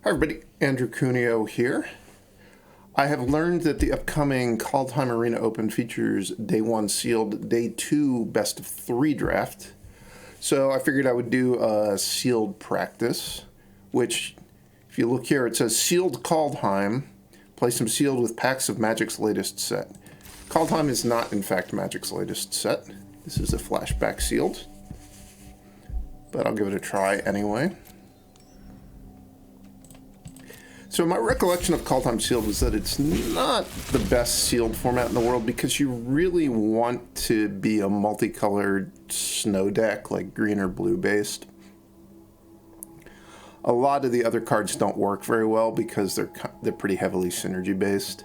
Hi everybody, Andrew Cuneo here. I have learned that the upcoming Kaldheim Arena Open features Day 1 Sealed, Day 2 Best of 3 draft. So I figured I would do a sealed practice, which, if you look here, it says Sealed Kaldheim. Play some sealed with packs of Magic's latest set. Kaldheim is not, in fact, Magic's latest set. This is a flashback sealed, but I'll give it a try anyway. So my recollection of Kaldheim Sealed was that it's not the best sealed format in the world because you really want to be a multicolored snow deck, like green or blue based. A lot of the other cards don't work very well because they're pretty heavily synergy based.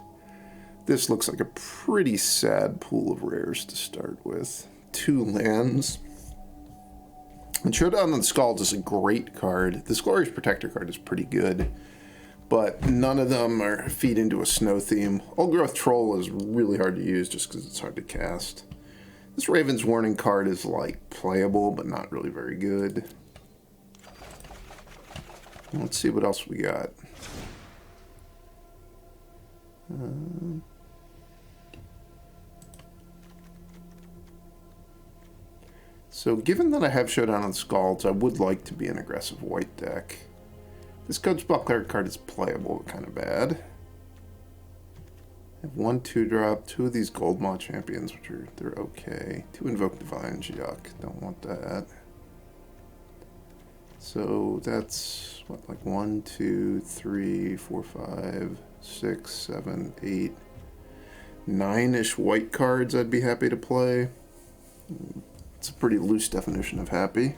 This looks like a pretty sad pool of rares to start with. 2 lands. And Showdown on the Scald is a great card. This Glorious Protector card is pretty good, but none of them feed into a snow theme. Old Growth Troll is really hard to use just because it's hard to cast. This Raven's Warning card is like playable, but not really very good. Let's see what else we got. So given that I have Showdown on Scalds, I would like to be an aggressive white deck. This Coach Buckler card is playable, but kind of bad. I have 1 2-drop, 2 of these Gold Maw Champions, which they're okay. 2 Invoke Divines, yuck, don't want that. So that's what, like 1, 2, 3, 4, 5, 6, 7, 8, 9-ish white cards I'd be happy to play. It's a pretty loose definition of happy.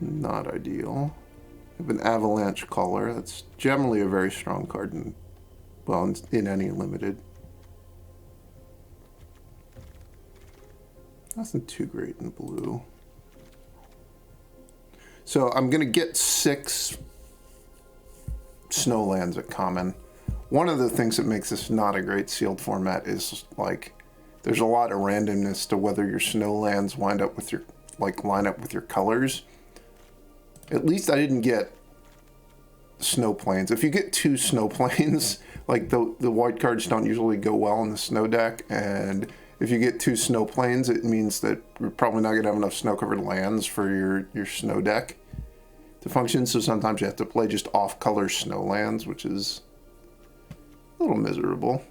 Not ideal. I have an Avalanche Caller. That's generally a very strong card in any limited. Nothing too great in blue. So I'm going to get 6 Snowlands at common. One of the things that makes this not a great sealed format is like there's a lot of randomness to whether your Snowlands line up with your colors. At least I didn't get snow plains. If you get 2 snow plains, like the white cards don't usually go well in the snow deck, and if you get 2 snow plains, it means that you're probably not going to have enough snow-covered lands for your snow deck to function, so sometimes you have to play just off-color snow lands, which is a little miserable.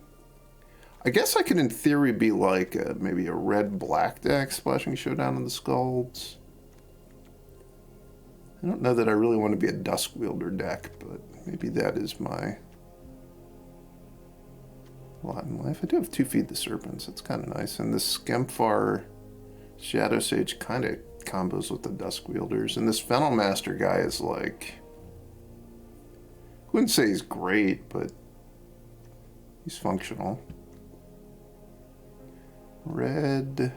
I guess I could, in theory, be like maybe a red-black deck, splashing Showdown on the Scalds. I don't know that I really want to be a Dusk Wielder deck, but maybe that is my lot in life. I do have 2 Feed the Serpents. That's kind of nice. And this Skemfar Shadow Sage kind of combos with the Dusk Wielders. And this Fennel Master guy is like, I wouldn't say he's great, but he's functional. Red.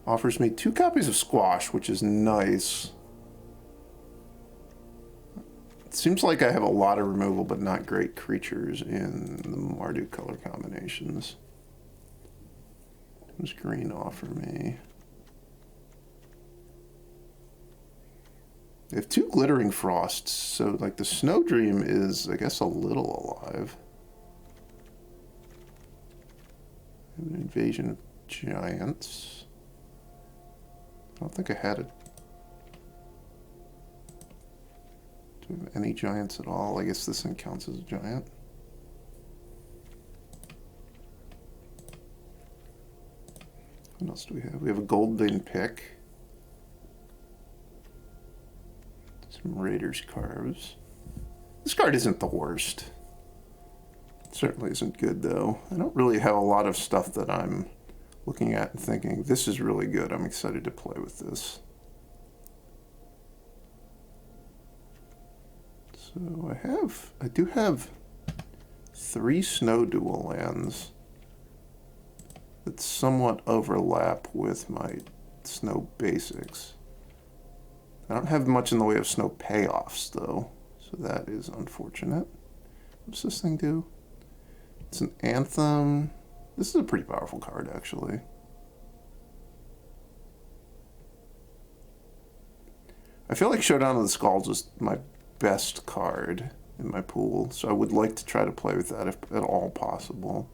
Offers me 2 copies of Squash, which is nice. It seems like I have a lot of removal, but not great creatures in the Mardu color combinations. What does green offer me? They have 2 Glittering Frosts, so like the Snow Dream is, I guess, a little alive. I have an Invasion of Giants. I don't think I had it. Do we have any giants at all? I guess this one counts as a giant. What else do we have? We have a Golden Pick. Some Raiders Carves. This card isn't the worst. It certainly isn't good, though. I don't really have a lot of stuff that I'm looking at and thinking, this is really good. I'm excited to play with this. So I do have 3 Snow Dual lands that somewhat overlap with my Snow basics. I don't have much in the way of Snow payoffs, though, so that is unfortunate. What's this thing do? It's an Anthem. This is a pretty powerful card, actually. I feel like Showdown of the Skulls is my best card in my pool, so I would like to try to play with that if at all possible.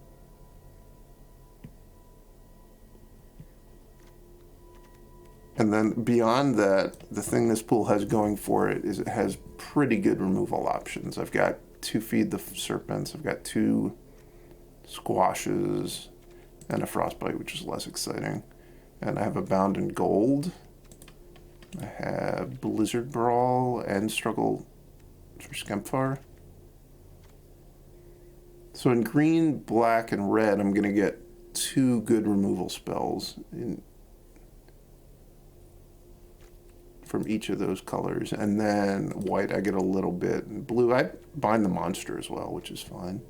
And then beyond that, the thing this pool has going for it is it has pretty good removal options. I've got 2 Feed the Serpents, I've got 2 Squashes, and a Frostbite, which is less exciting. And I have a Bound in Gold. I have Blizzard Brawl and Struggle for Skemfar. So in green, black, and red, I'm going to get 2 good removal spells from each of those colors. And then white, I get a little bit. And blue, I bind the monster as well, which is fine.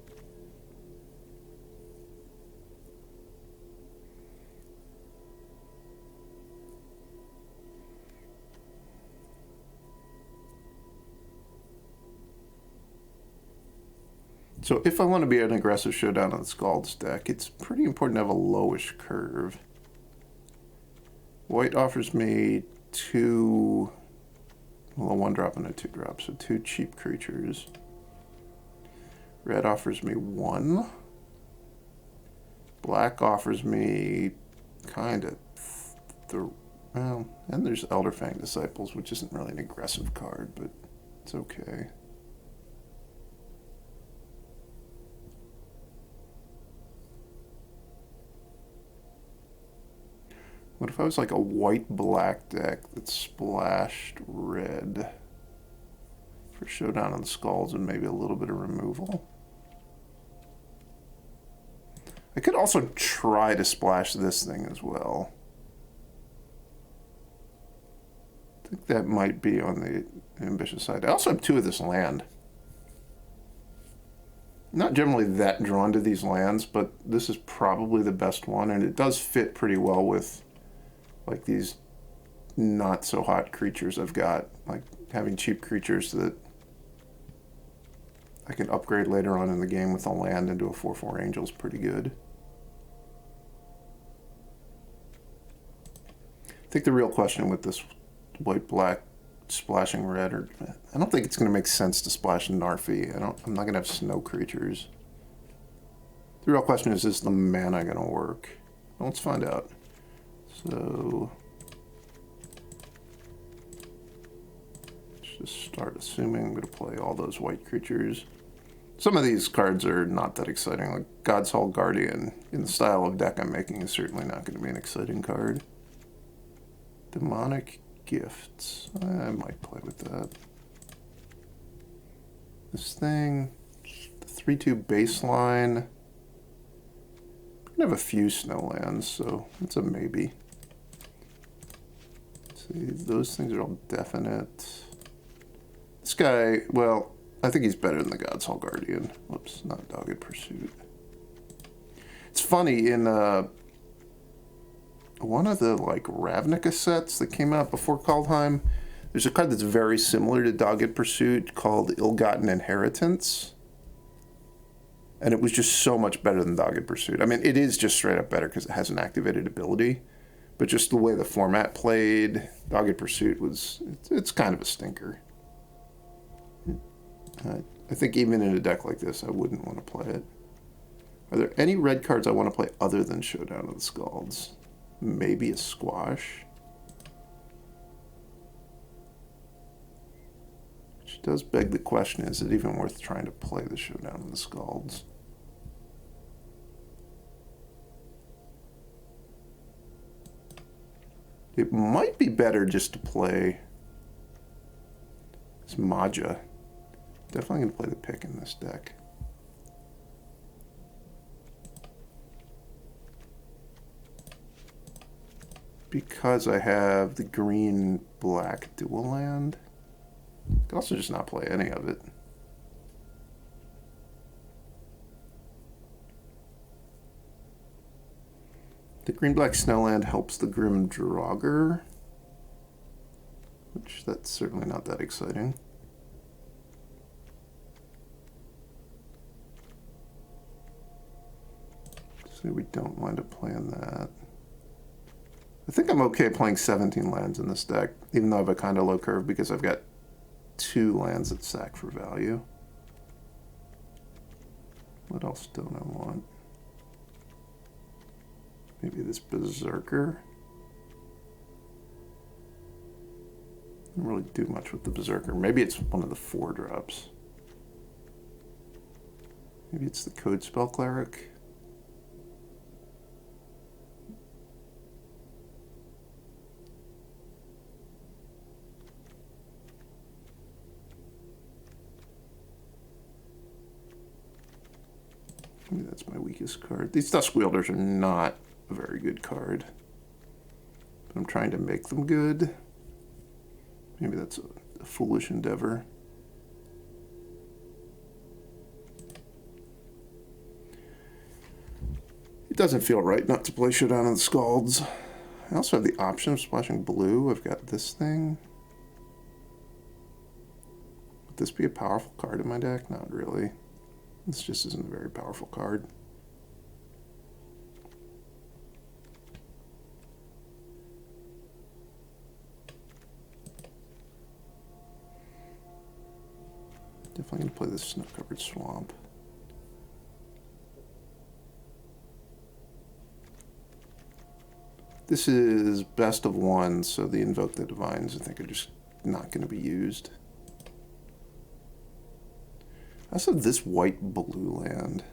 So if I want to be an aggressive Showdown on the Scalds deck, it's pretty important to have a lowish curve. White offers me 2, well, a 1-drop and a 2-drop, so 2 cheap creatures. Red offers me 1. Black offers me kind of well, and there's Elderfang Disciples, which isn't really an aggressive card, but it's okay. What if I was like a white-black deck that splashed red for Showdown on the Skulls and maybe a little bit of removal? I could also try to splash this thing as well. I think that might be on the ambitious side. I also have 2 of this land. Not generally that drawn to these lands, but this is probably the best one, and it does fit pretty well with like these not so hot creatures I've got, like having cheap creatures that I can upgrade later on in the game with a land into a 4/4 angel is pretty good. I think the real question with this white-black splashing red, or I don't think it's going to make sense to splash Narfi. I'm not going to have snow creatures. The real question is the mana going to work? Well, let's find out. So let's just start assuming I'm going to play all those white creatures. Some of these cards are not that exciting, like God's Hall Guardian, in the style of deck I'm making, is certainly not going to be an exciting card. Demonic Gifts, I might play with that. This thing, the 3/2 baseline. I have a few snowlands, so it's a maybe. See, those things are all definite. This guy, well, I think he's better than the God's Hall Guardian. Whoops, not Dogged Pursuit. It's funny, in one of the like Ravnica sets that came out before Kaldheim, there's a card that's very similar to Dogged Pursuit called Ill-Gotten Inheritance. And it was just so much better than Dogged Pursuit. I mean, it is just straight up better because it has an activated ability. But just the way the format played, Dogged Pursuit it's kind of a stinker. I think even in a deck like this, I wouldn't want to play it. Are there any red cards I want to play other than Showdown of the Skulls? Maybe a Squash? Which does beg the question, is it even worth trying to play the Showdown of the Skulls? It might be better just to play this Maja. Definitely going to play the pick in this deck. Because I have the green-black dual land. I could also just not play any of it. The green-black snowland helps the Grim Draugr, which that's certainly not that exciting. So we don't wind up playing that. I think I'm okay playing 17 lands in this deck, even though I have a kind of low curve because I've got 2 lands that sack for value. What else don't I want? Maybe this Berserker. I don't really do much with the Berserker. Maybe it's one of the 4-drops. Maybe it's the Code Spell Cleric. Maybe that's my weakest card. These Dusk Wielders are not a very good card, but I'm trying to make them good. Maybe that's a foolish endeavor. It doesn't feel right not to play Showdown of the Scalds. I also have the option of splashing blue. I've got this thing. Would this be a powerful card in my deck? Not really. This just isn't a very powerful card. Definitely going to play this Snow-Covered Swamp. This is best of 1, so the Invoke the Divines I think are just not going to be used. I also have this white-blue land.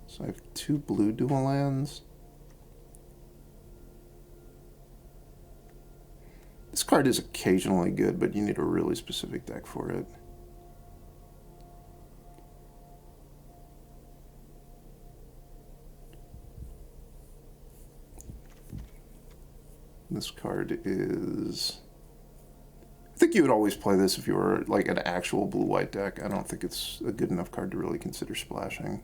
So I have 2 blue dual lands. This card is occasionally good, but you need a really specific deck for it. This card is... I think you would always play this if you were like an actual blue-white deck. I don't think it's a good enough card to really consider splashing.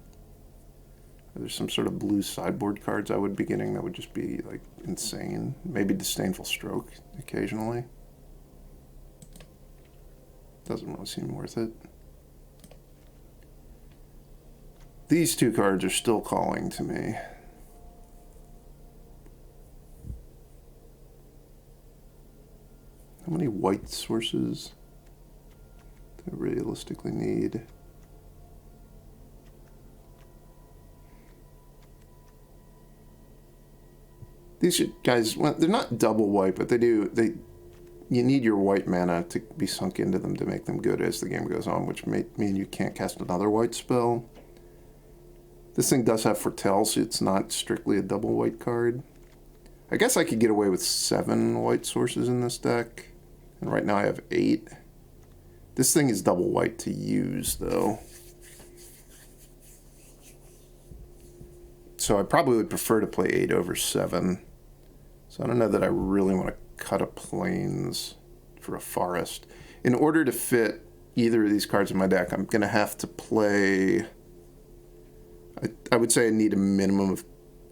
There's some sort of blue sideboard cards I would be getting that would just be like insane. Maybe Disdainful Stroke occasionally. Doesn't really seem worth it. These 2 cards are still calling to me. How many white sources do I realistically need? These guys, well, they're not double white, but you need your white mana to be sunk into them to make them good as the game goes on, which may mean you can't cast another white spell. This thing does have Foretell, so it's not strictly a double white card. I guess I could get away with 7 white sources in this deck. And right now I have 8. This thing is double white to use, though. So I probably would prefer to play 8 over 7. So I don't know that I really want to cut a Plains for a Forest. In order to fit either of these cards in my deck, I'm going to have to play... I would say I need a minimum of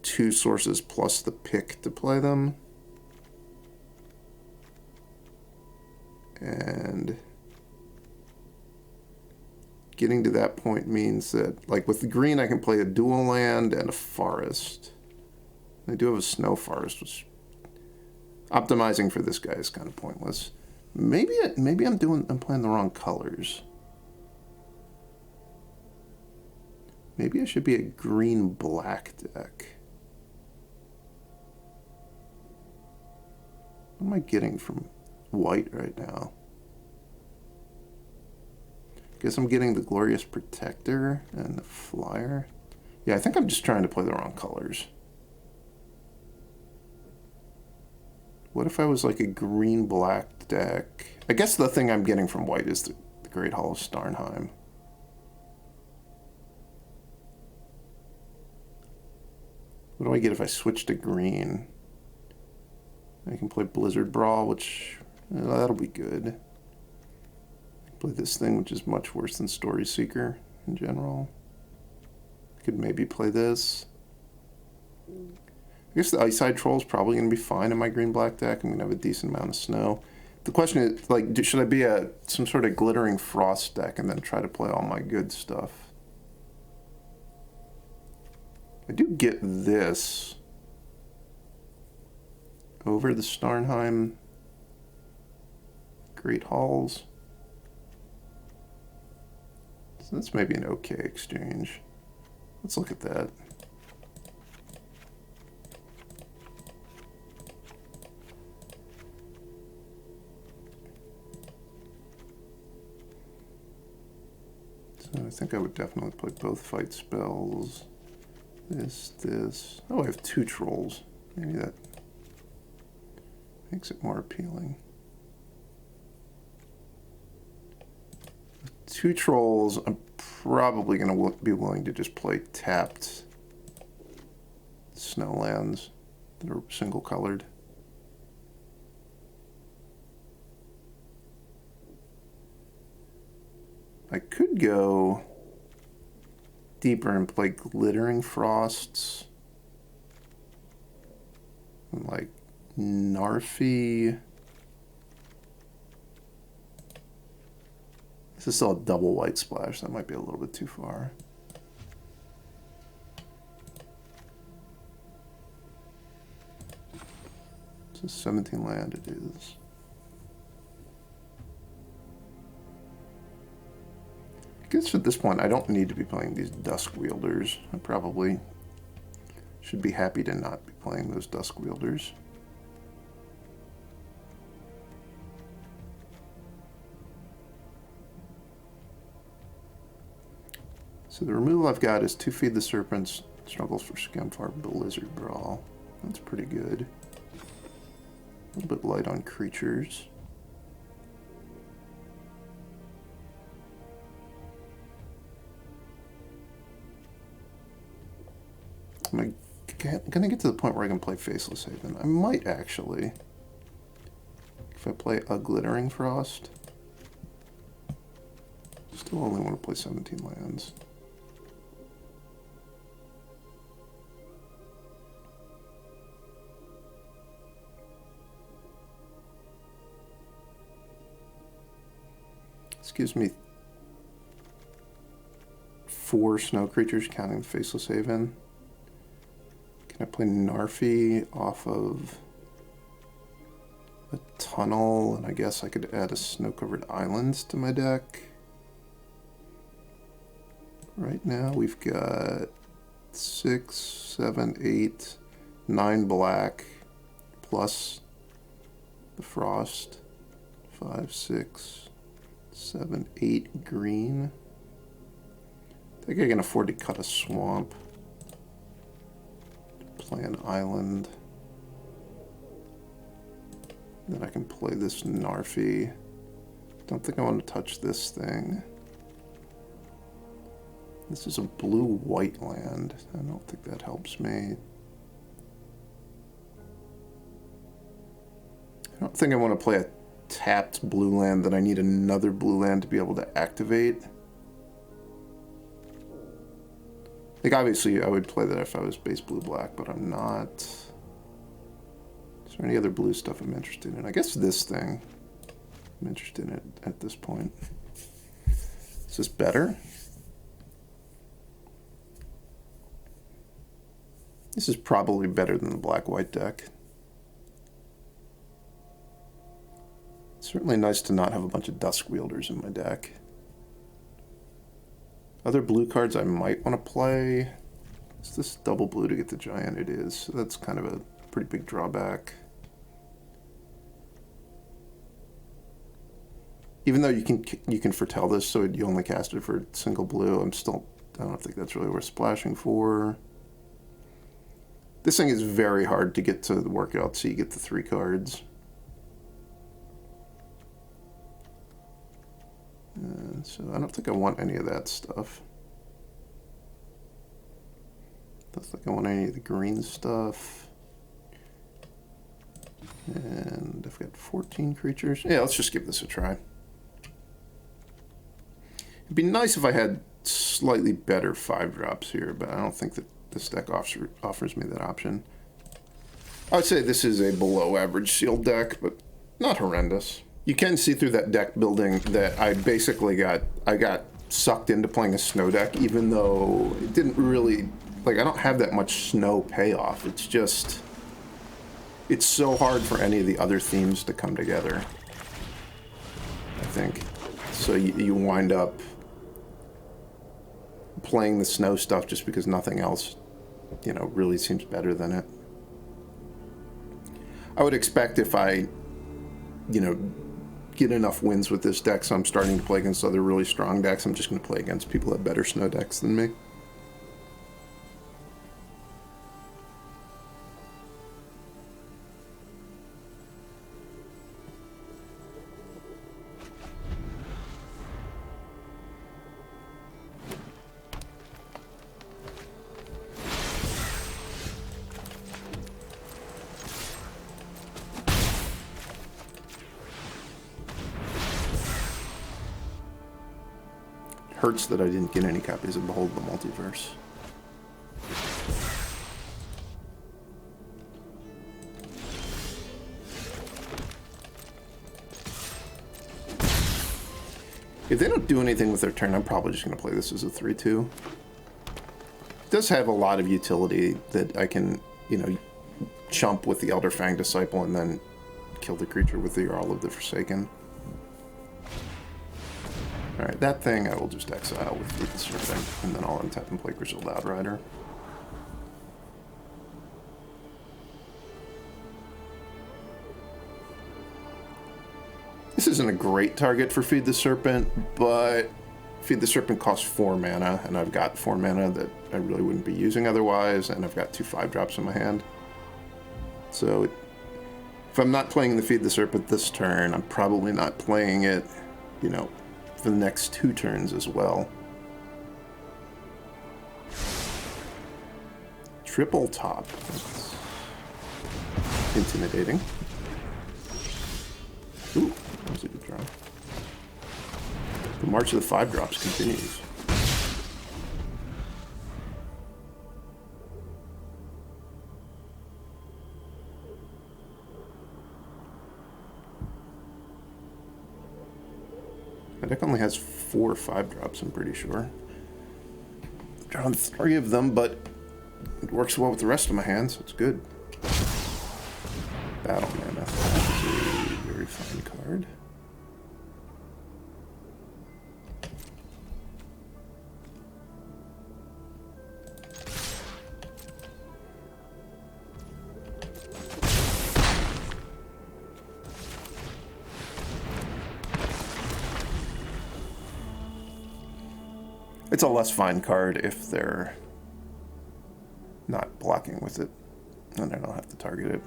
2 sources plus the pick to play them. And getting to that point means that, like with the green, I can play a dual land and a forest. I do have a snow forest, which optimizing for this guy is kind of pointless. Maybe I'm playing the wrong colors. Maybe I should be a green-black deck. What am I getting from white right now? Guess I'm getting the Glorious Protector and the Flyer. Yeah, I think I'm just trying to play the wrong colors. What if I was like a green-black deck? I guess the thing I'm getting from white is the Great Hall of Starnheim. What do I get if I switch to green? I can play Blizzard Brawl, which... that'll be good. Play this thing, which is much worse than Story Seeker in general. I could maybe play this. I guess the Ice-Eyed Troll is probably going to be fine in my green-black deck. I'm going to have a decent amount of snow. The question is, like, should I be some sort of Glittering Frost deck and then try to play all my good stuff? I do get this over the Starnheim Great Halls. So that's maybe an okay exchange. Let's look at that. So I think I would definitely play both fight spells. This. Oh, I have 2 trolls. Maybe that makes it more appealing. 2 trolls, I'm probably going to be willing to just play tapped snowlands that are single colored. I could go deeper and play glittering frosts. And like Narfi. This is still a double white splash. That might be a little bit too far. So 17 land it is. I guess at this point I don't need to be playing these Dusk Wielders. I probably should be happy to not be playing those Dusk Wielders. So the removal I've got is 2 Feed the Serpents, Struggles for Skemfar, Blizzard Brawl. That's pretty good. A little bit light on creatures. I'm gonna get to the point where I can play Faceless Haven. I might actually. If I play a Glittering Frost. Still only want to play 17 lands. This gives me 4 snow creatures, counting the Faceless Haven. Can I play Narfi off of a tunnel? And I guess I could add a snow-covered island to my deck. Right now we've got 6, 7, 8, 9 black, plus the frost. 5, 6, 7, 8 green. I think I can afford to cut a swamp. Play an island. Then I can play this Narfi. Don't think I want to touch this thing. This is a blue-white land. I don't think that helps me. I don't think I want to play a tapped blue land that I need another blue land to be able to activate. Like, obviously, I would play that if I was base blue-black, but I'm not. Is there any other blue stuff I'm interested in? I guess this thing I'm interested in at this point. Is this better? This is probably better than the black-white deck. It's certainly nice to not have a bunch of Dusk Wielders in my deck. Other blue cards I might want to play. Is this double blue to get the giant? It is. So that's kind of a pretty big drawback. Even though you can foretell this, so you only cast it for single blue, I don't think that's really worth splashing for. This thing is very hard to get to work out, so you get the 3 cards. So I don't think I want any of that stuff. Don't think I want any of the green stuff. And I've got 14 creatures. Yeah, let's just give this a try. It'd be nice if I had slightly better 5-drops here, but I don't think that this deck offers me that option. I would say this is a below average sealed deck, but not horrendous. You can see through that deck building that I basically got sucked into playing a snow deck, even though it didn't really like, I don't have that much snow payoff. It's just, it's so hard for any of the other themes to come together, I think. So you wind up playing the snow stuff just because nothing else, you know, really seems better than it. I would expect if I, you know, get enough wins with this deck, so I'm starting to play against other really strong decks, I'm just going to play against people that have better snow decks than me. Hurts that I didn't get any copies of Behold the Multiverse. If they don't do anything with their turn, I'm probably just going to play this as a 3-2. It does have a lot of utility that I can, you know, chump with the Elderfang Disciple and then kill the creature with the Jarl of the Forsaken. Alright, that thing I will just exile with the Serpent, and then I'll untap and play Grizzled Outrider. This isn't a great target for Feed the Serpent, but Feed the Serpent costs 4 mana, and I've got 4 mana that I really wouldn't be using otherwise, and I've got 2 5-drops in my hand. So if I'm not playing the Feed the Serpent this turn, I'm probably not playing it, you know, for the next 2 turns as well. Triple top. That's intimidating. Ooh, that was a good draw. The march of the 5-drops continues. My deck only has 4 5-drops, I'm pretty sure. I've drawn 3 of them, but it works well with the rest of my hand, so it's good. Battle Mammoth is a very fine card. It's a less fine card if they're not blocking with it, and I don't have to target it.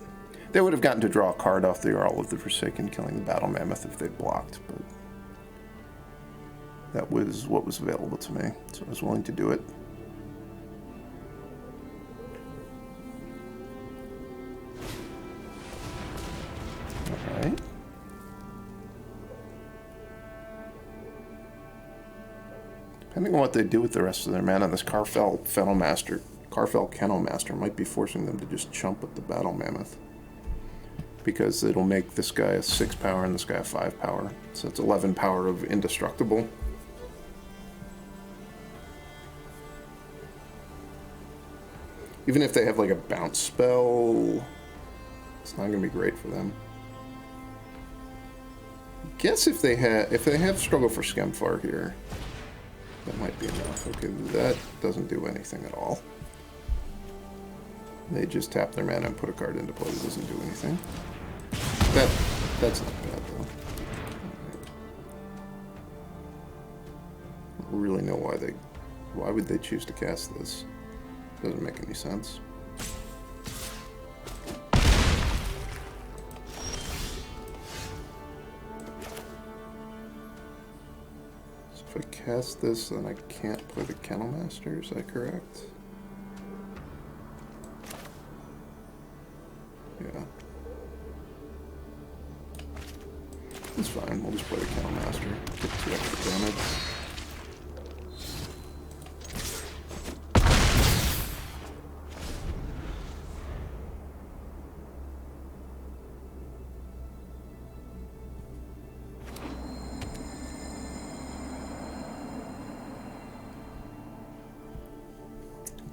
They would have gotten to draw a card off the Jarl of the Forsaken, killing the Battle Mammoth if they'd blocked, but that was what was available to me, so I was willing to do it. Alright. Depending on what they do with the rest of their mana, this Karfell Kennel Master might be forcing them to just chump with the Battle Mammoth. Because it'll make this guy a 6 power and this guy a 5 power. So it's 11 power of indestructible. Even if they have like a bounce spell, it's not gonna be great for them. I guess if they have Struggle for Skemfar here, that might be enough. Okay, that doesn't do anything at all. They just tap their mana and put a card into play that doesn't do anything. That's not bad though. I don't really know why would they choose to cast this? Doesn't make any sense. If I cast this, then I can't play the Kennel Master, is that correct? Yeah. That's fine, we'll just play the Kennel Master. Get 2 extra damage.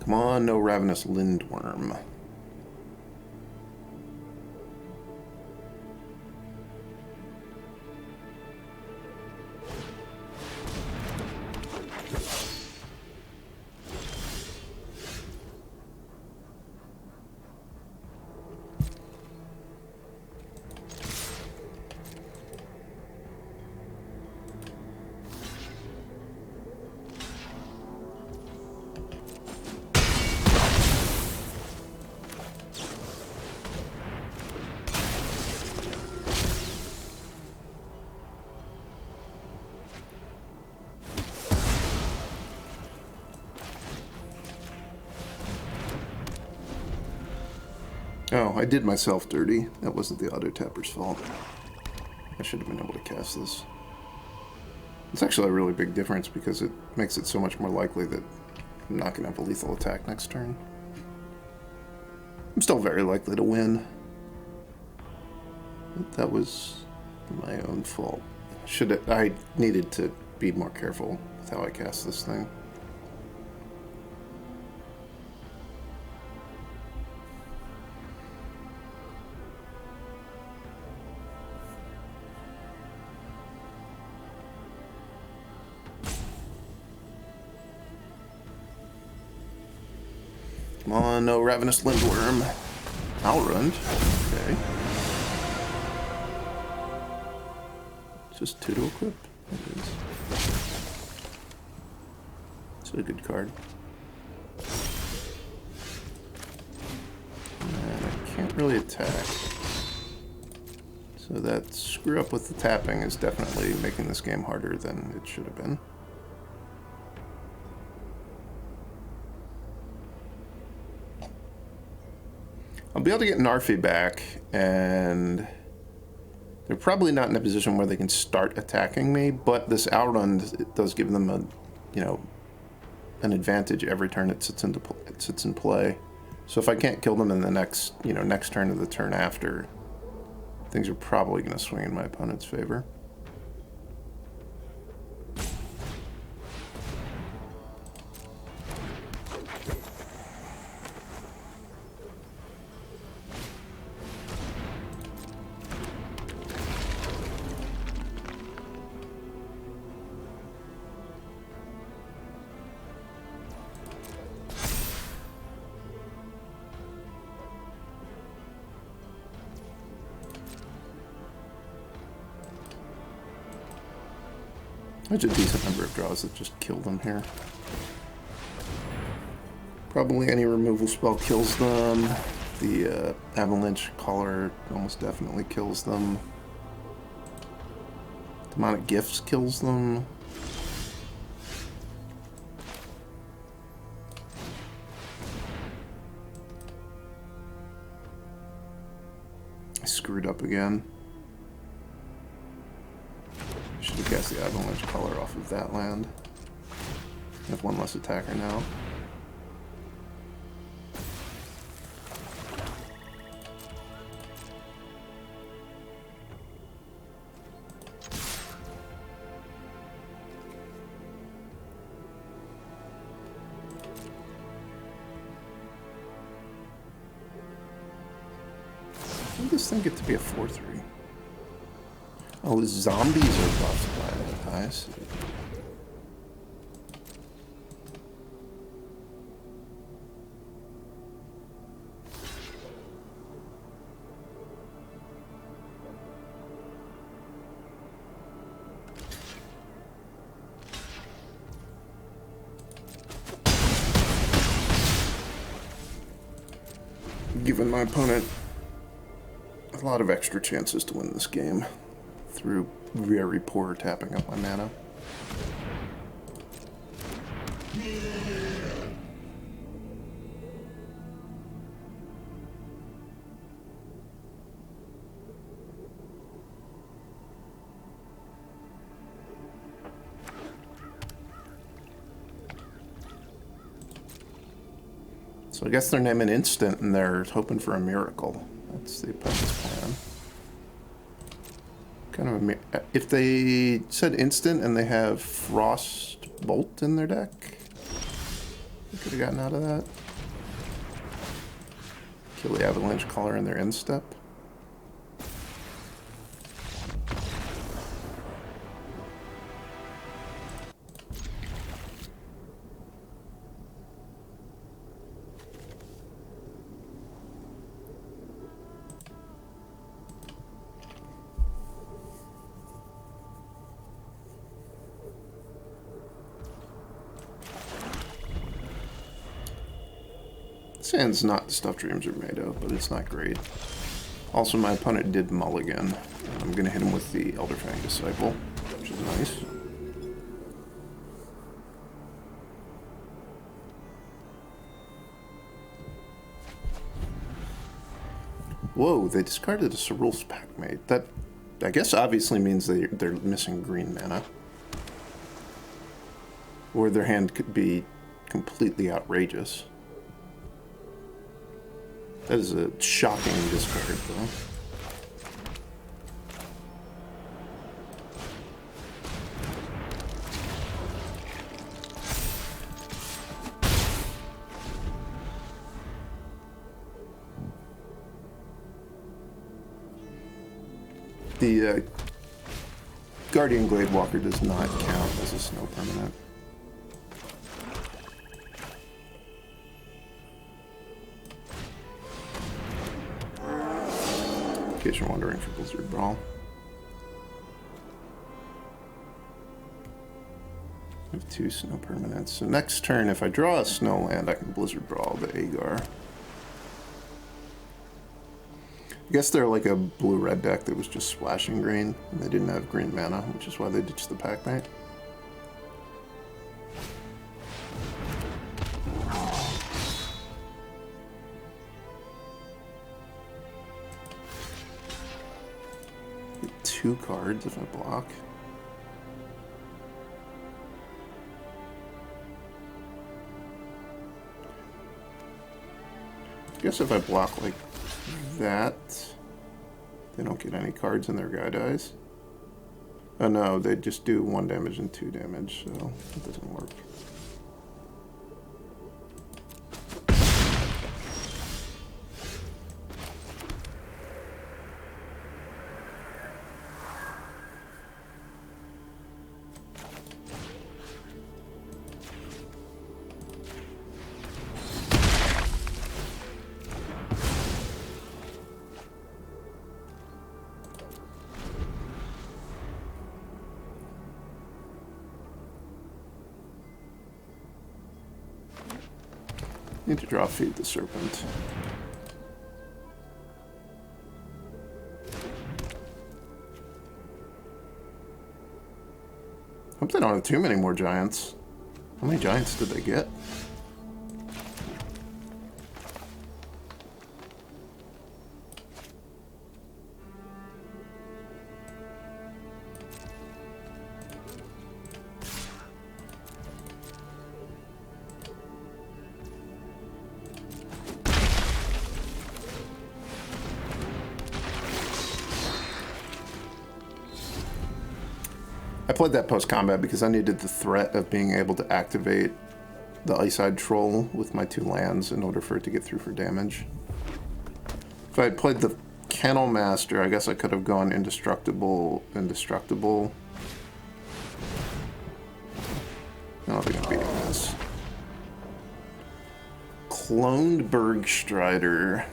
Come on, no Ravenous Lindworm. Oh, I did myself dirty. That wasn't the auto tapper's fault. I should have been able to cast this. It's actually a really big difference because it makes it so much more likely that I'm not going to have a lethal attack next turn. I'm still very likely to win. But that was my own fault. I needed to be more careful with how I cast this thing. Come on, no Ravenous Lindworm. Outrun. Okay. It's just 2 to equip. It is. It's a good card. And I can't really attack. So that screw up with the tapping is definitely making this game harder than it should have been. I'll be able to get Narfi back, and they're probably not in a position where they can start attacking me, but this outrun, it does give them a, an advantage every turn it sits in play. So if I can't kill them in the next, next turn or the turn after, things are probably going to swing in my opponent's favor. There's a decent number of draws that just kill them here. Probably any removal spell kills them. The Avalanche Collar almost definitely kills them. Demonic Gifts kills them. I screwed up again. Should have cast the Avalanche Collar off of that land. I have one less attacker now. When does this thing get to be a 4/3? Oh, the zombies are buffed by it. I see. Giving my opponent a lot of extra chances to win this game through very poor tapping up my mana. So I guess they're naming instant and they're hoping for a miracle. That's the opponent's plan. Kind of a, if they said instant and they have Frost Bolt in their deck, we could have gotten out of that. Kill the avalanche caller in their end step. Sand's not the stuff dreams are made of, but it's not great. Also, my opponent did mulligan. I'm going to hit him with the Elderfang Disciple, which is nice. Whoa, they discarded a Cerul's Packmate. That, I guess, obviously means they're missing green mana. Or their hand could be completely outrageous. That is a shocking discard, though. The Guardian Gladewalker does not count as a snow permanent. In case you're wondering for Blizzard Brawl. I have 2 snow permanents. So next turn, if I draw a snow land, I can Blizzard Brawl the Agar. I guess they're like a blue-red deck that was just splashing green, and they didn't have green mana, which is why they ditched the Packmate. Get 2 cards if I block. I guess if I block like that, they don't get any cards and their guy dies. Oh no, they just do 1 damage and 2 damage, so it doesn't work. Need to draw Feed the Serpent. Hope they don't have too many more giants. How many giants did they get? I played that post-combat because I needed the threat of being able to activate the Ice-Eyed Troll with my 2 lands in order for it to get through for damage. If I had played the Kennel Master, I guess I could have gone Indestructible. I don't think I'm beating this. Cloned Bergstrider.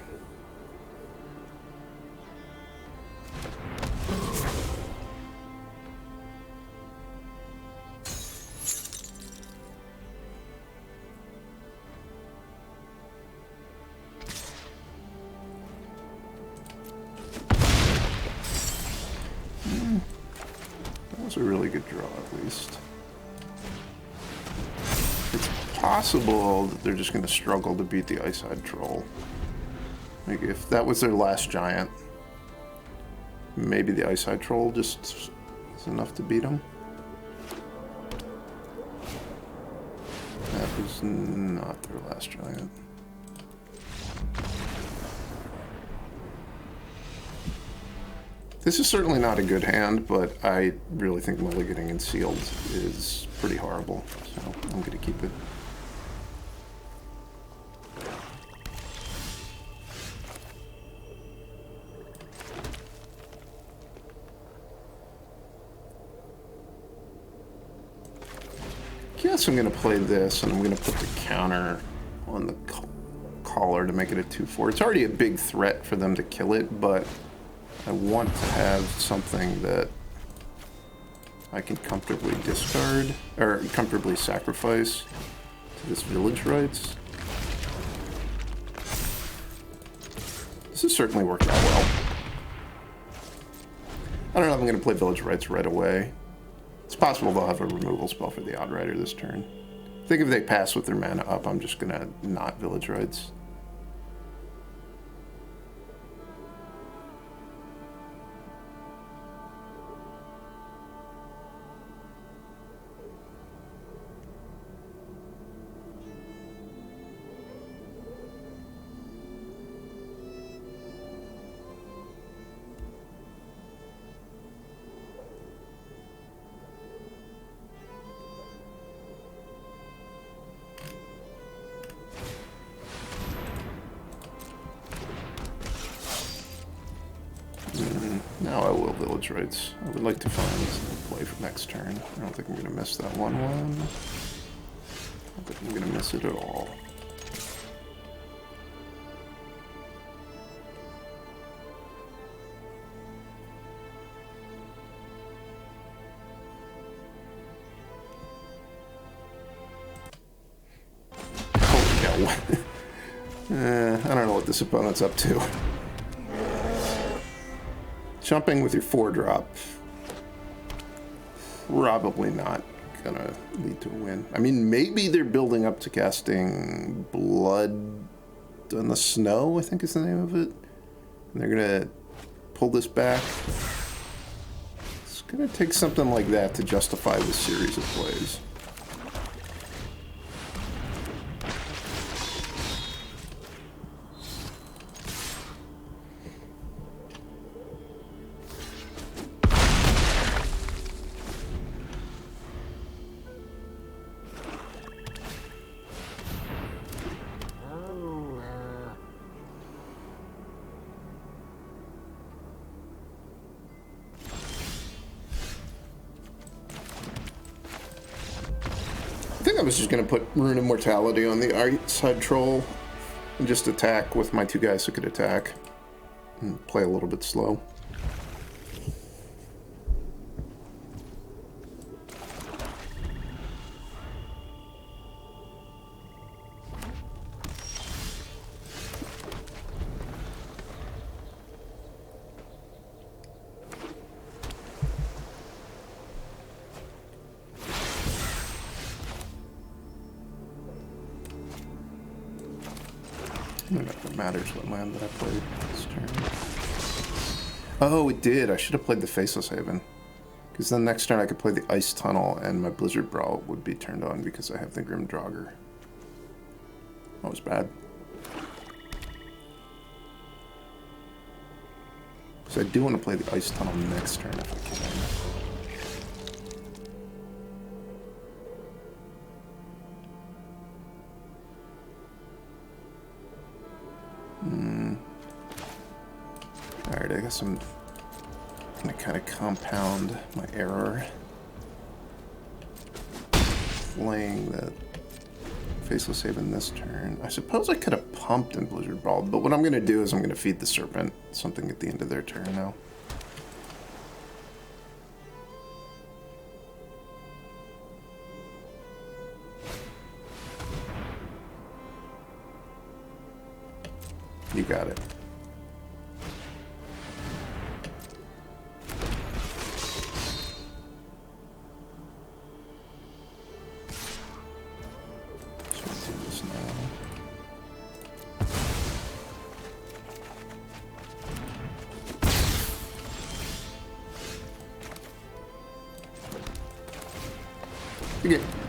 That was a really good draw, at least. It's possible that they're just going to struggle to beat the Ice-Eyed Troll. Like, if that was their last giant, maybe the Ice-Eyed Troll just is enough to beat them. That was not their last giant. This is certainly not a good hand, but I really think mulliganing and sealed is pretty horrible, so I'm going to keep it. guess I'm going to play this, and I'm going to put the counter on the collar to make it a 2/4. It's already a big threat for them to kill it, but I want to have something that I can comfortably discard, or comfortably sacrifice to this village rights. This has certainly worked out well. I don't know if I'm going to play village rights right away. It's possible they'll have a removal spell for the Outrider this turn. I think if they pass with their mana up, I'm just going to not village rights. Now I will village rights. I would like to find a play for next turn. I don't think I'm going to miss that 1/1. I don't think I'm going to miss it at all. Holy cow. I don't know what this opponent's up to. Jumping with your 4-drop, probably not gonna lead to a win. I mean, maybe they're building up to casting Blood on the Snow, I think is the name of it. And they're gonna pull this back. It's gonna take something like that to justify this series of plays. I was just going to put Rune Immortality on the right side troll and just attack with my 2 guys who could attack and play a little bit slow. I don't know if it matters what land that I played this turn. Oh, it did. I should have played the Faceless Haven. Because then next turn I could play the Ice Tunnel and my Blizzard Brawl would be turned on because I have the Grim Draugr. That was bad. So I do want to play the Ice Tunnel next turn if I can. Alright, I guess I'm gonna kind of compound my error. Playing the Faceless Haven this turn. I suppose I could have pumped in Blizzard Brawl, but what I'm gonna do is I'm gonna feed the Serpent something at the end of their turn now. You got it.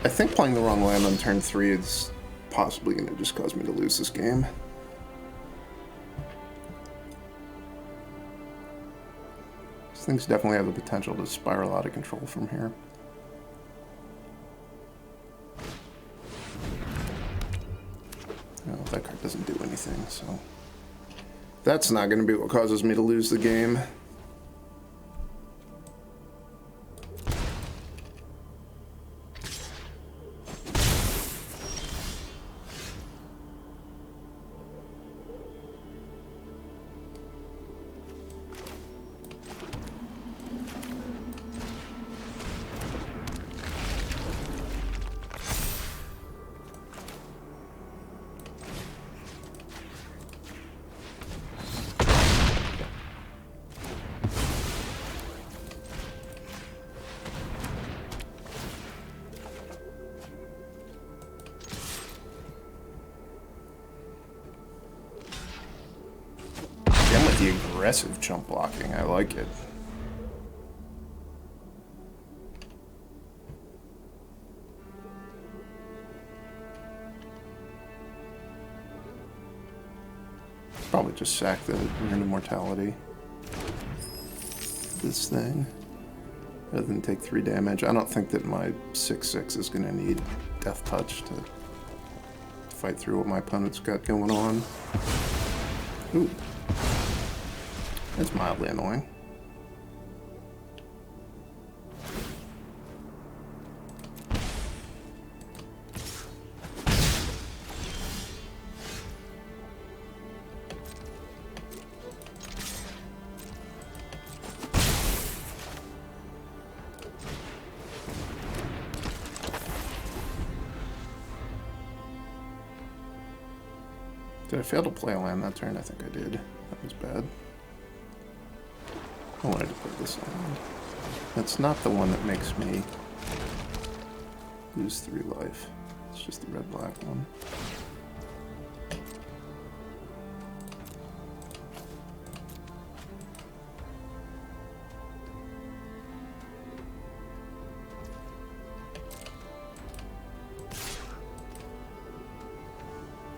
I think playing the wrong land on turn 3 is possibly going to just cause me to lose this game. These things definitely have the potential to spiral out of control from here. Well, that card doesn't do anything, so that's not going to be what causes me to lose the game. aggressive chump blocking. I like it. Probably just sack the Rune of Mortality. This thing. Rather than take 3 damage. I don't think that my 6/6 is going to need Death Touch to fight through what my opponent's got going on. Ooh. That's mildly annoying. Did I fail to play a land that turn? I think I did. That was bad. I wanted to play this land. That's not the one that makes me lose 3 life. It's just the red-black one.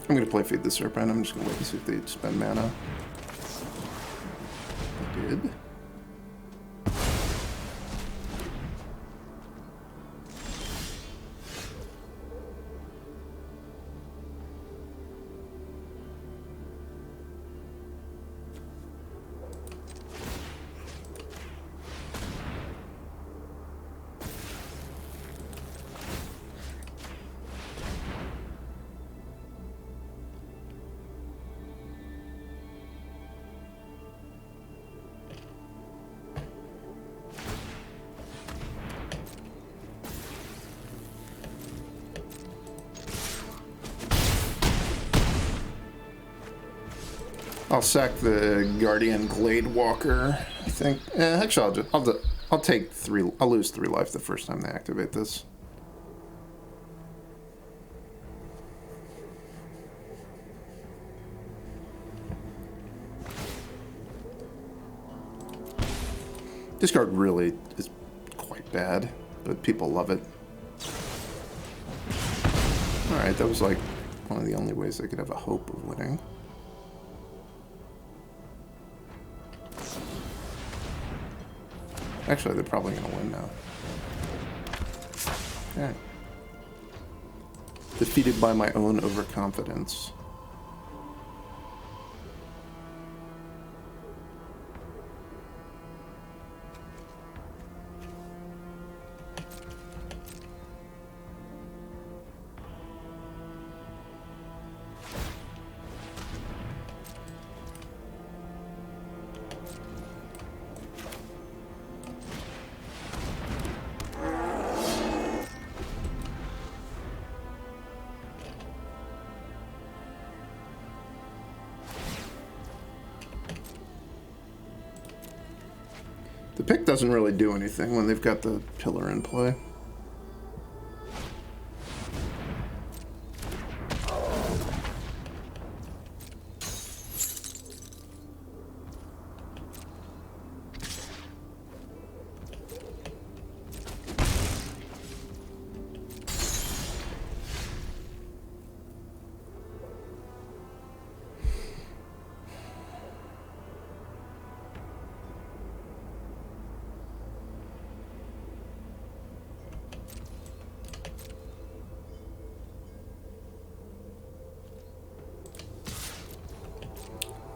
I'm going to play Feed the Serpent. I'm just going to wait and see if they spend mana. They did. I'll sack the Guardian Glade Walker, I think. Actually, I'll take 3. I'll lose 3 life the first time they activate this. This card really is quite bad, but people love it. Alright, that was like one of the only ways I could have a hope of winning. Actually, they're probably going to win now. Okay. Defeated by my own overconfidence. The pick doesn't really do anything when they've got the pillar in play.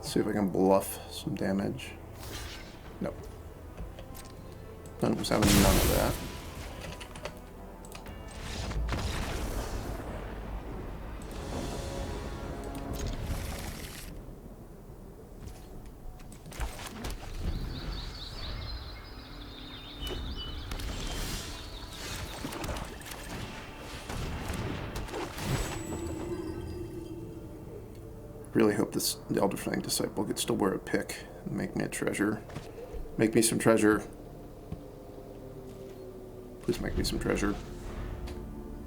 See if I can bluff some damage. Nope. Opponent was having none of that. Really hope this Elderfang Disciple gets to wear a pick and make me a treasure. Make me some treasure. Please make me some treasure.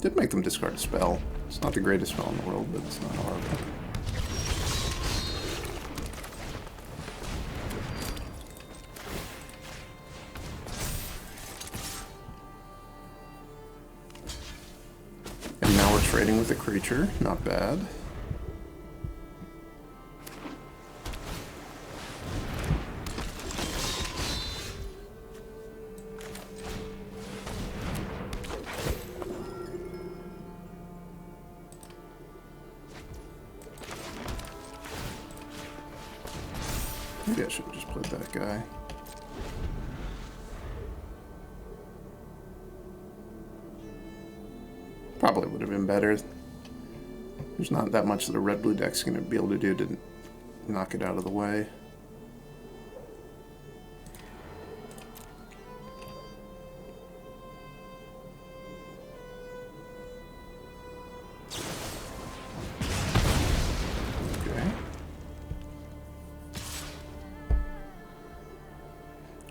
Did make them discard a spell. It's not the greatest spell in the world, but it's not horrible. trading with a creature, not bad. Maybe I should have just played that guy. Probably would have been better. There's not that much that a red-blue deck's going to be able to do to knock it out of the way. Okay.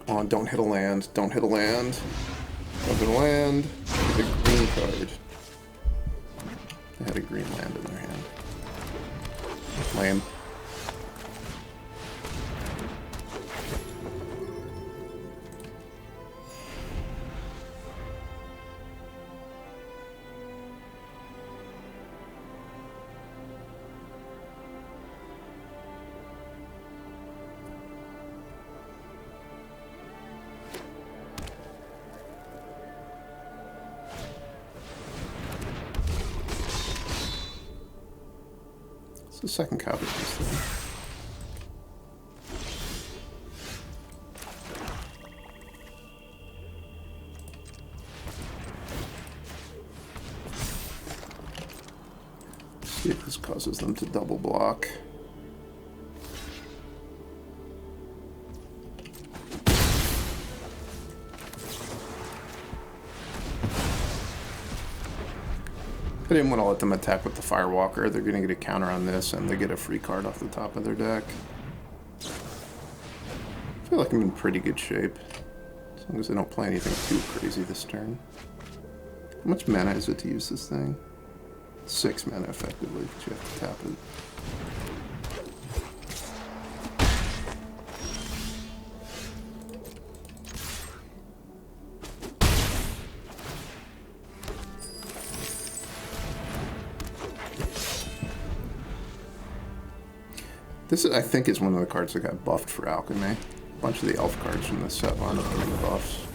Oh, don't hit a land. Don't hit a land. Don't hit a land. Hit a green card. They had a green land in their hand. Lame. It's the second copy of this thing. Let's see if this causes them to double block. I didn't want to let them attack with the Firewalker. They're going to get a counter on this, and they get a free card off the top of their deck. I feel like I'm in pretty good shape, as long as they don't play anything too crazy this turn. How much mana is it to use this thing? 6 mana, effectively, but you have to tap it. This, I think, is one of the cards that got buffed for Alchemy. A bunch of the elf cards from this set wound up getting buffs.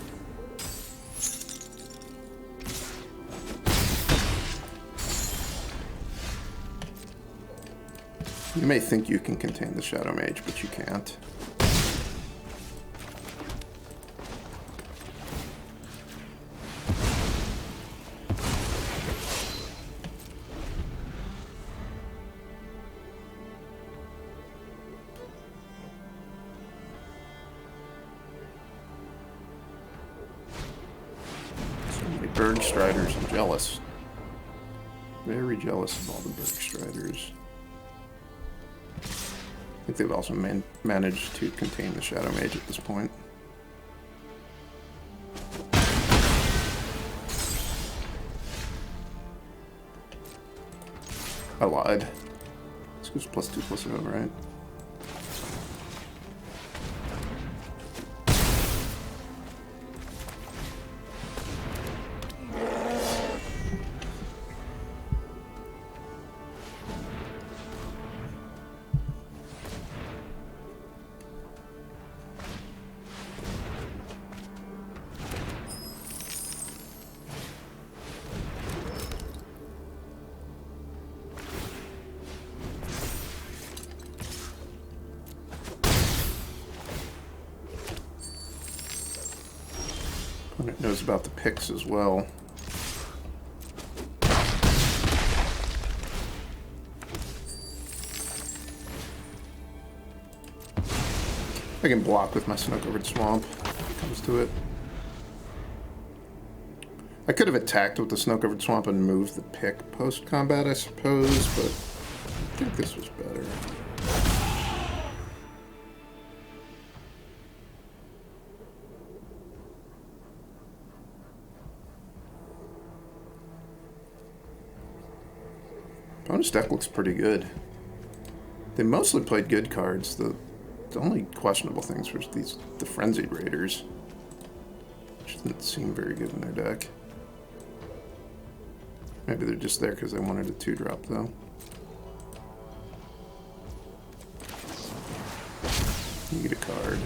You may think you can contain the Shadow Mage, but you can't. Berg Striders, I'm jealous. Very jealous of all the Berg Striders. I think they've also managed to contain the Shadow Mage at this point. I lied. This goes +2/+0, right? Opponent knows about the picks as well. I can block with my Snow-Covered Swamp if it comes to it. I could have attacked with the Snow-Covered Swamp and moved the pick post-combat, I suppose, but I think this was better. Opponent's deck looks pretty good. They mostly played good cards. The only questionable things were the Frenzied Raiders, which didn't seem very good in their deck. Maybe they're just there because they wanted a 2-drop, though. You get a card.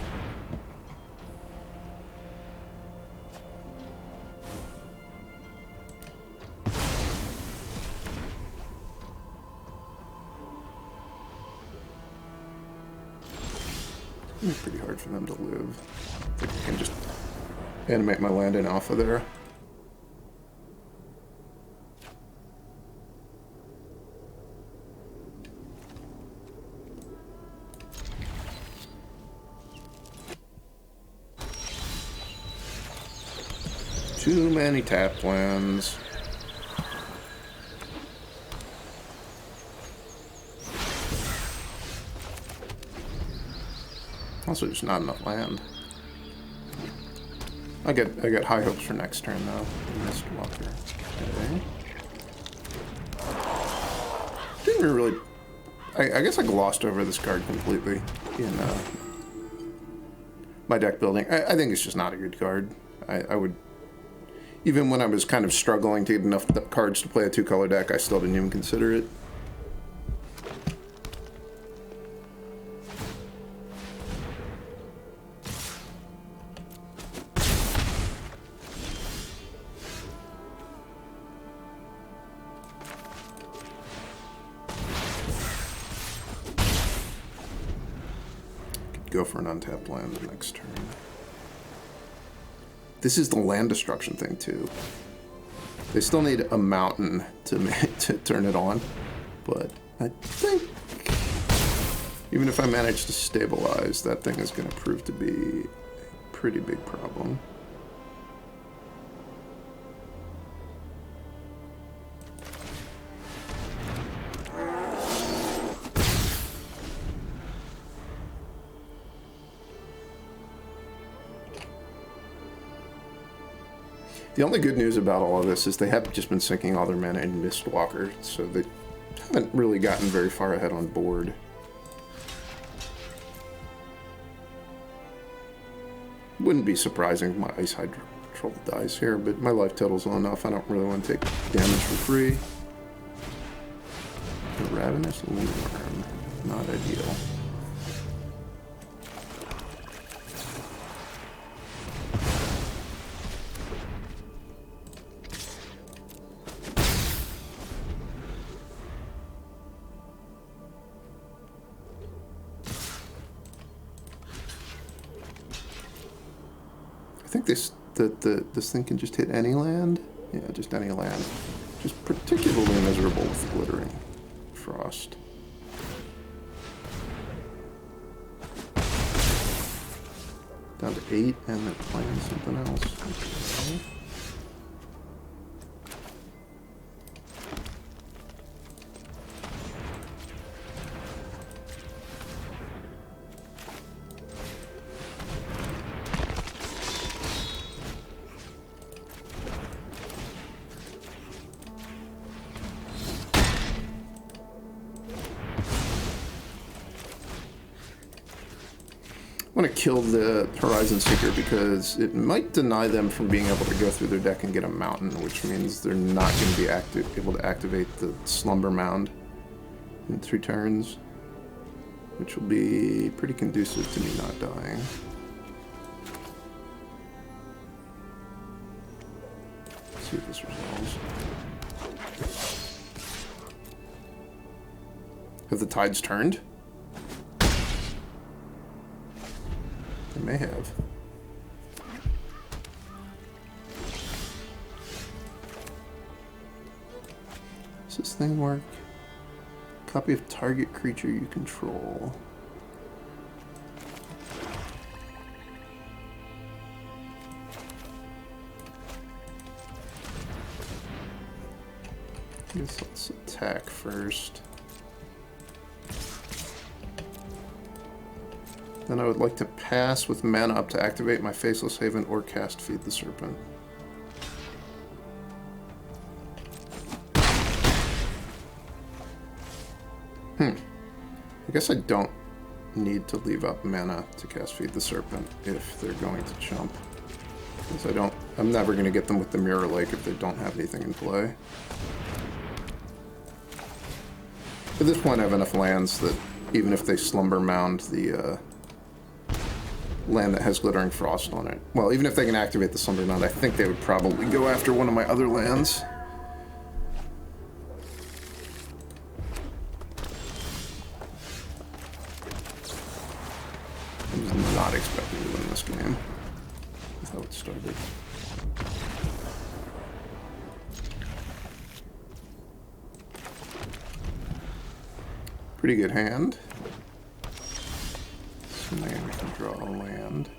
It's pretty hard for them to live. I think I can just animate my land in alpha there. Too many tap lands. Also, just not enough land. I get high hopes for next turn though. Mist Walker. Okay. Didn't really. I guess I glossed over this card completely in my deck building. I think it's just not a good card. I would. Even when I was kind of struggling to get enough cards to play a 2-color deck, I still didn't even consider it. Could go for an untapped land the next turn. This is the land destruction thing, too. They still need a mountain to turn it on, but I think even if I manage to stabilize, that thing is going to prove to be a pretty big problem. The only good news about all of this is they have just been sinking all their mana in Mistwalker, so they haven't really gotten very far ahead on board. Wouldn't be surprising if my Ice Hydra Troll dies here, but my life total's low enough, I don't really want to take damage for free. The Ravenous Loomworm, not ideal. I think this thing can just hit any land. Yeah, just any land. Just particularly miserable with Glittering Frost. Down to 8, and they're playing something else. Okay. I want to kill the Horizon Seeker because it might deny them from being able to go through their deck and get a mountain, which means they're not going to be able to activate the Slumber Mound in 3 turns, which will be pretty conducive to me not dying. Let's see if this resolves. Have the tides turned? They may have. Does this thing work? Copy of target creature you control. I guess let's attack first. Then I would like to pass with mana up to activate my Faceless Haven or cast Feed the Serpent. I guess I don't need to leave up mana to cast Feed the Serpent if they're going to jump. Because I'm never going to get them with the Mirror Lake if they don't have anything in play. At this point, I have enough lands that even if they Slumber Mound the land that has Glittering Frost on it, well, even if they can activate the Slumber Mound, I think they would probably go after one of my other lands. I was not expecting to win this game. That's how it started. Pretty good hand. So man, we can draw a land.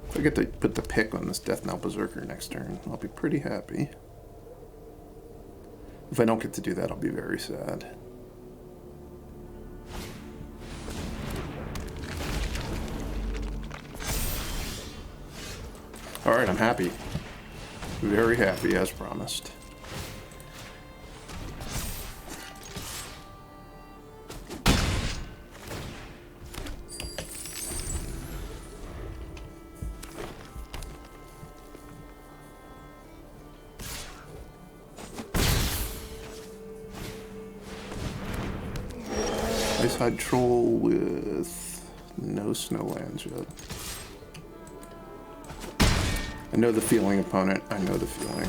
If I get to put the pick on this Death Knell Berserker next turn, I'll be pretty happy. If I don't get to do that, I'll be very sad. Alright, I'm happy. Very happy, as promised. Ice-Hide Troll with no Snowlands yet. I know the feeling, opponent. I know the feeling.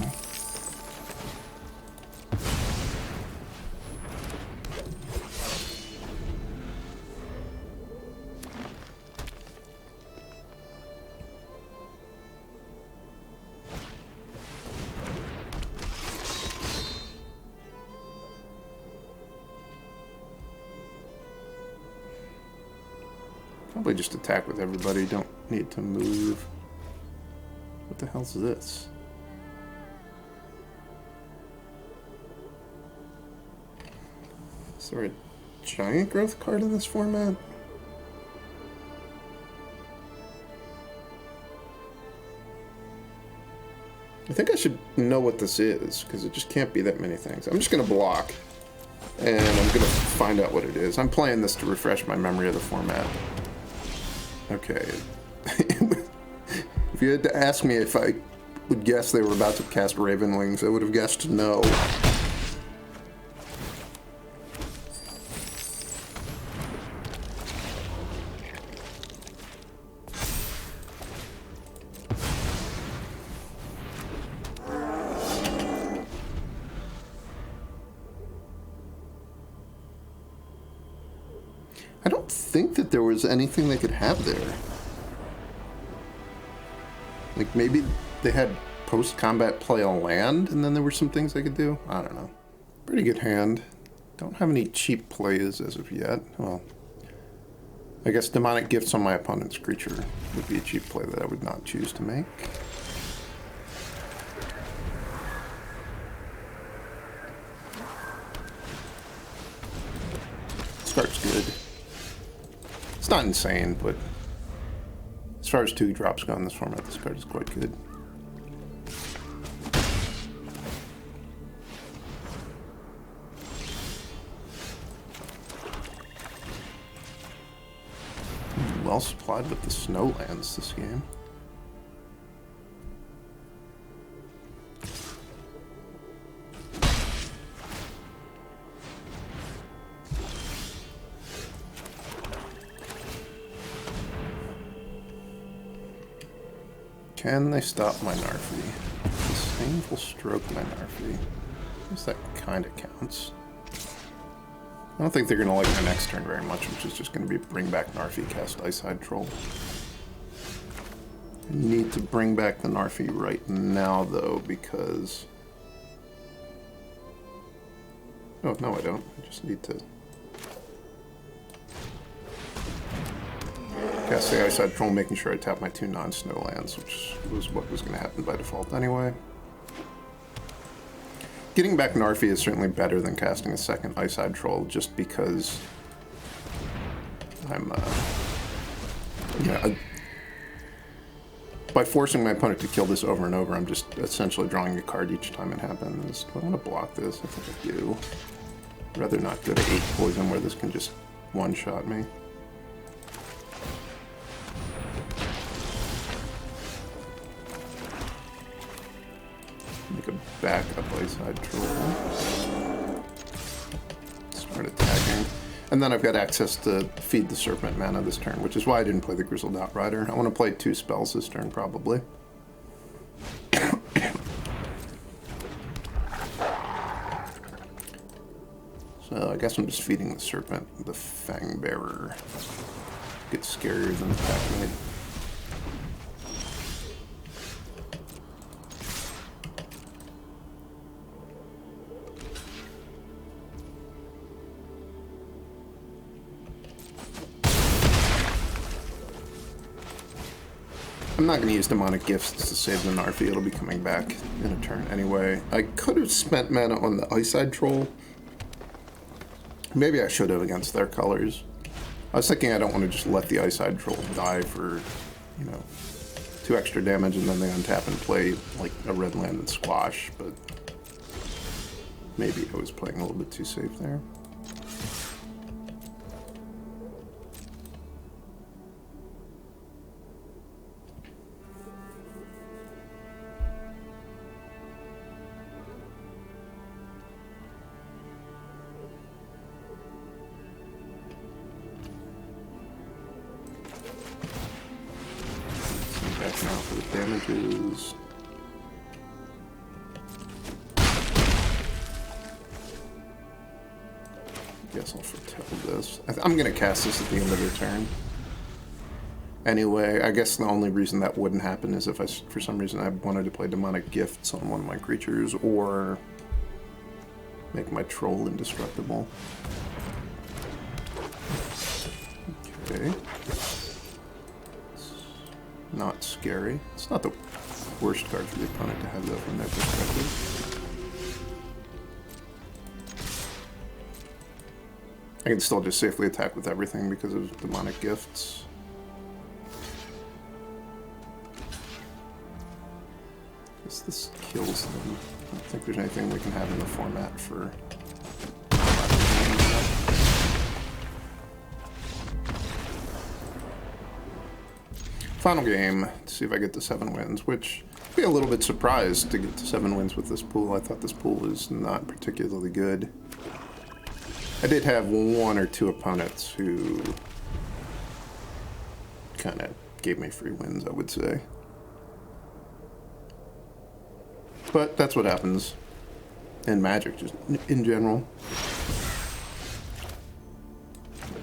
Probably just attack with everybody. Don't need to move. What the hell's this? Is there a giant growth card in this format? I think I should know what this is, because it just can't be that many things. I'm just going to block, and I'm going to find out what it is. I'm playing this to refresh my memory of the format. Okay. If you had to ask me if I would guess they were about to cast Raven Wings, I would have guessed no. I don't think that there was anything they could have there. Like, maybe they had post-combat play on land, and then there were some things they could do? I don't know. Pretty good hand. Don't have any cheap plays as of yet. Well, I guess Demonic Gifts on my opponent's creature would be a cheap play that I would not choose to make. This card's good. It's not insane, but as far as 2-drops go in this format, this card is quite good. Well supplied with the Snowlands this game. Can they stop my Narfi? Disdainful Stroke my Narfi. I guess that kind of counts. I don't think they're going to like my next turn very much, which is just going to be bring back Narfi, cast Ice-Hide Troll. I need to bring back the Narfi right now, though, because... Oh, no I don't. I just need to... cast the Ice-Hide Troll, making sure I tap my 2 non-snow lands, which was what was going to happen by default anyway. Getting back Narfi is certainly better than casting a second Ice-Hide Troll, just because I'm, by forcing my opponent to kill this over and over, I'm just essentially drawing a card each time it happens. Do I want to block this? I think I do. I'd rather not go to 8 poison where this can just one-shot me. back up ice side troll. Start attacking. And then I've got access to feed the Serpent mana this turn, which is why I didn't play the Grizzled Outrider. I want to play 2 spells this turn, probably. So I guess I'm just feeding the Serpent, the Fang Bearer. Gets scarier than the Packmate. I'm not going to use Demonic Gifts to save the Narfi. It'll be coming back in a turn anyway. I could have spent mana on the Ice Side Troll. Maybe I should have against their colors. I was thinking I don't want to just let the Ice Side Troll die for, you know, 2 extra damage and then they untap and play like a red land and squash, but maybe I was playing a little bit too safe there. Now for the damages. Guess I'll foretell this. I'm gonna cast this at the end of their turn. Anyway, I guess the only reason that wouldn't happen is if for some reason I wanted to play Demonic Gifts on one of my creatures or make my troll indestructible. Okay. Not scary. It's not the worst card for the opponent to have, though, from their perspective. I can still just safely attack with everything because of Demonic Gifts. Guess this kills them. I don't think there's anything we can have in the format for... Final game, to see if I get to 7 wins, which I'd be a little bit surprised to get to 7 wins with this pool. I thought this pool was not particularly good. I did have 1 or 2 opponents who kind of gave me free wins, I would say. But that's what happens in Magic, just in general.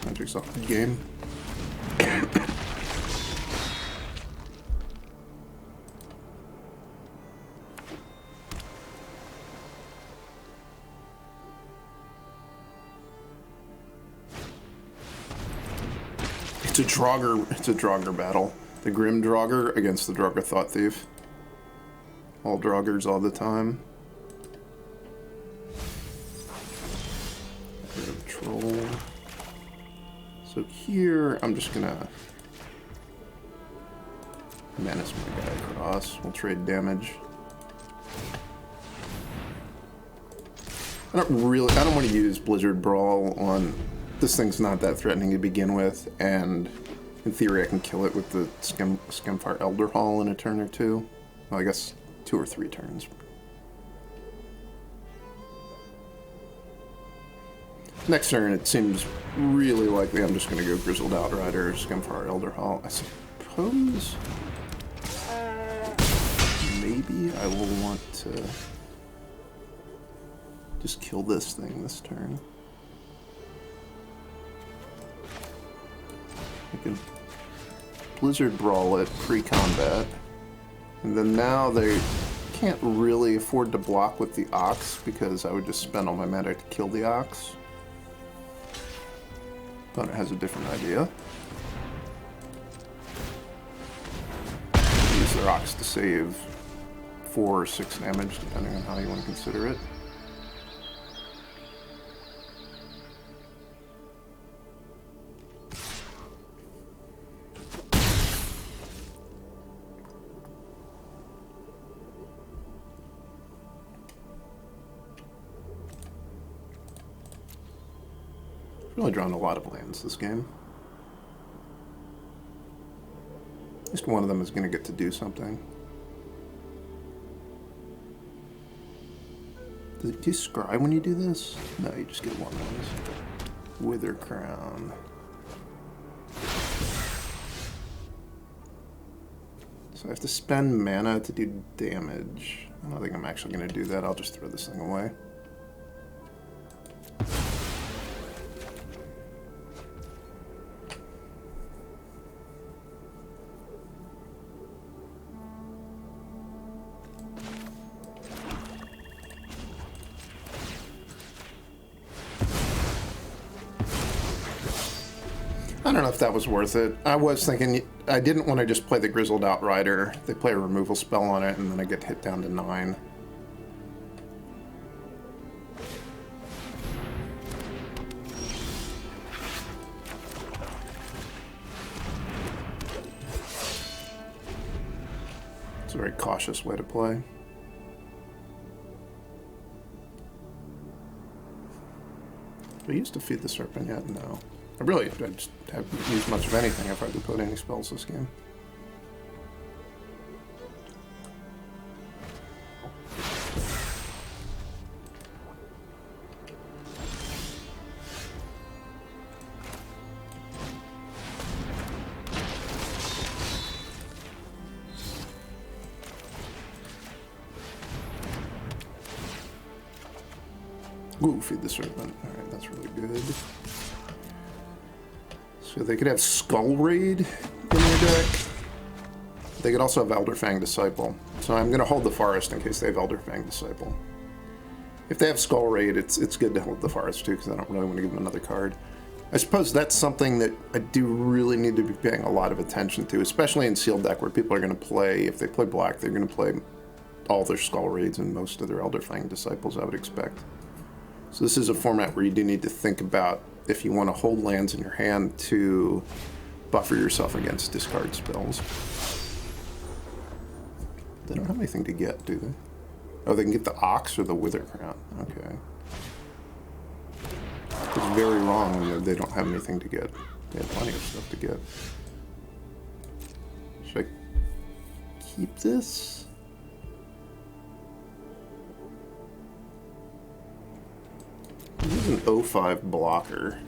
Magic's a good game. It's a Draugr battle. The Grim Draugr against the Draugr Thought Thief. All Draugrs all the time. Get rid of the troll. So here, I'm just gonna menace my guy across. We'll trade damage. I don't want to use Blizzard Brawl on... This thing's not that threatening to begin with, and in theory I can kill it with the Skemfire Elder Hall in a turn or 2. Well, I guess 2 or 3 turns. Next turn, it seems really likely I'm just going to go Grizzled Outrider, Skemfire Elder Hall. I suppose maybe I will want to just kill this thing this turn. I can Blizzard Brawl it pre-combat. And then now they can't really afford to block with the Ox because I would just spend all my mana to kill the Ox. Opponent has a different idea. Use their Ox to save 4 or 6 damage, depending on how you want to consider it. Really drawn a lot of lands this game. At least one of them is going to get to do something. Does it do scry when you do this? No, you just get one of those. Wither Crown. So I have to spend mana to do damage. I don't think I'm actually going to do that. I'll just throw this thing away. I don't know if that was worth it. I was thinking, I didn't want to just play the Grizzled Outrider. They play a removal spell on it, and then I get hit down to 9. It's a very cautious way to play. Do I used to feed the Serpent yet? No. I just haven't used much of anything. I've hardly played any spells this game. Ooh, feed the Serpent. Alright, that's really good. So they could have Skull Raid in their deck. They could also have Elderfang Disciple. So I'm going to hold the Forest in case they have Elderfang Disciple. If they have Skull Raid, it's good to hold the Forest too, because I don't really want to give them another card. I suppose that's something that I do really need to be paying a lot of attention to, especially in Sealed deck where people are going to play, if they play black, they're going to play all their Skull Raids and most of their Elderfang Disciples, I would expect. So this is a format where you do need to think about if you want to hold lands in your hand to buffer yourself against discard spells. They don't have anything to get, do they? Oh, they can get the Ox or the Wither Crown. Okay. It's very wrong when they don't have anything to get. They have plenty of stuff to get. Should I keep this? This is an 0-5 blocker.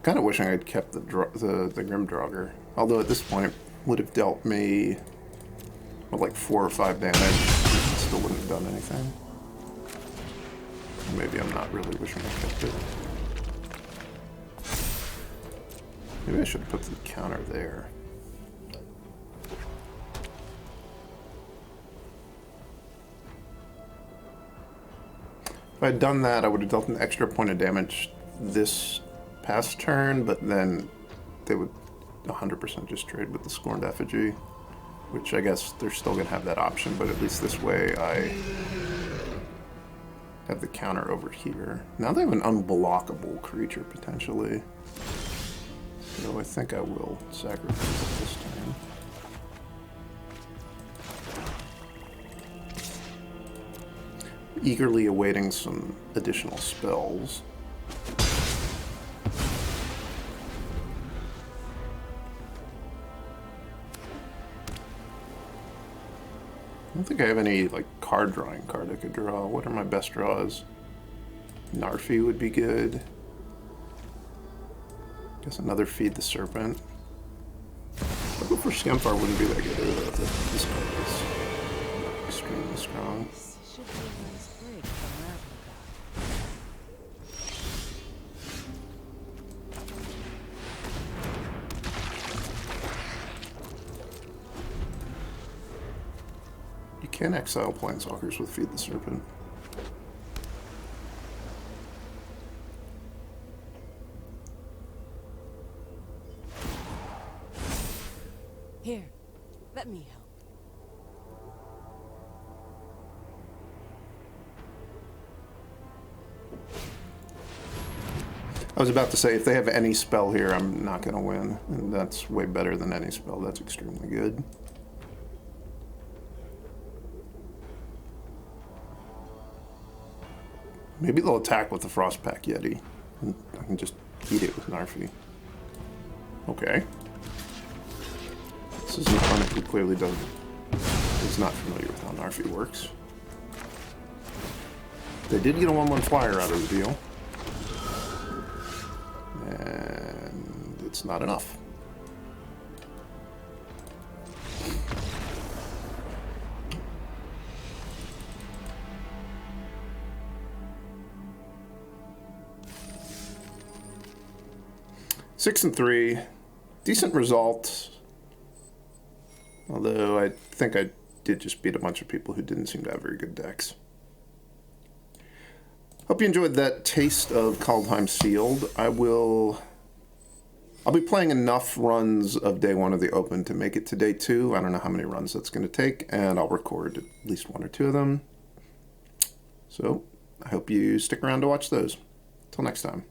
Kind of wishing I'd kept the Grimdraugr. Although at this point it would have dealt me with like 4 or 5 damage. It still wouldn't have done anything. Maybe I'm not really wishing I kept it. Maybe I should have put the counter there. If I had done that, I would have dealt an extra point of damage this past turn, but then they would 100% just trade with the Scorned Effigy, which I guess they're still going to have that option, but at least this way I have the counter over here. Now they have an unblockable creature, potentially. So I think I will sacrifice it this turn. Eagerly awaiting some additional spells. I don't think I have any like card drawing card I could draw. What are my best draws? Narfi would be good. Guess another Feed the Serpent. I'll go for Scamfar, wouldn't be that good either. This card is extremely strong. Should be a nice break from You can exile Planeswalkers with Feed the Serpent. Here, let me help. I was about to say, if they have any spell here, I'm not going to win. And that's way better than any spell. That's extremely good. Maybe they'll attack with the Frostpack Yeti. And I can just eat it with Narfi. Okay. This is an opponent who clearly is not familiar with how Narfi works. They did get a 1/1 flyer out of the deal. And it's not enough. Six and 3, decent result. Although I think I did just beat a bunch of people who didn't seem to have very good decks. Hope you enjoyed that taste of Kaldheim Sealed. I'll be playing enough runs of day 1 of the Open to make it to day 2. I don't know how many runs that's going to take, and I'll record at least 1 or 2 of them. So I hope you stick around to watch those. Till next time.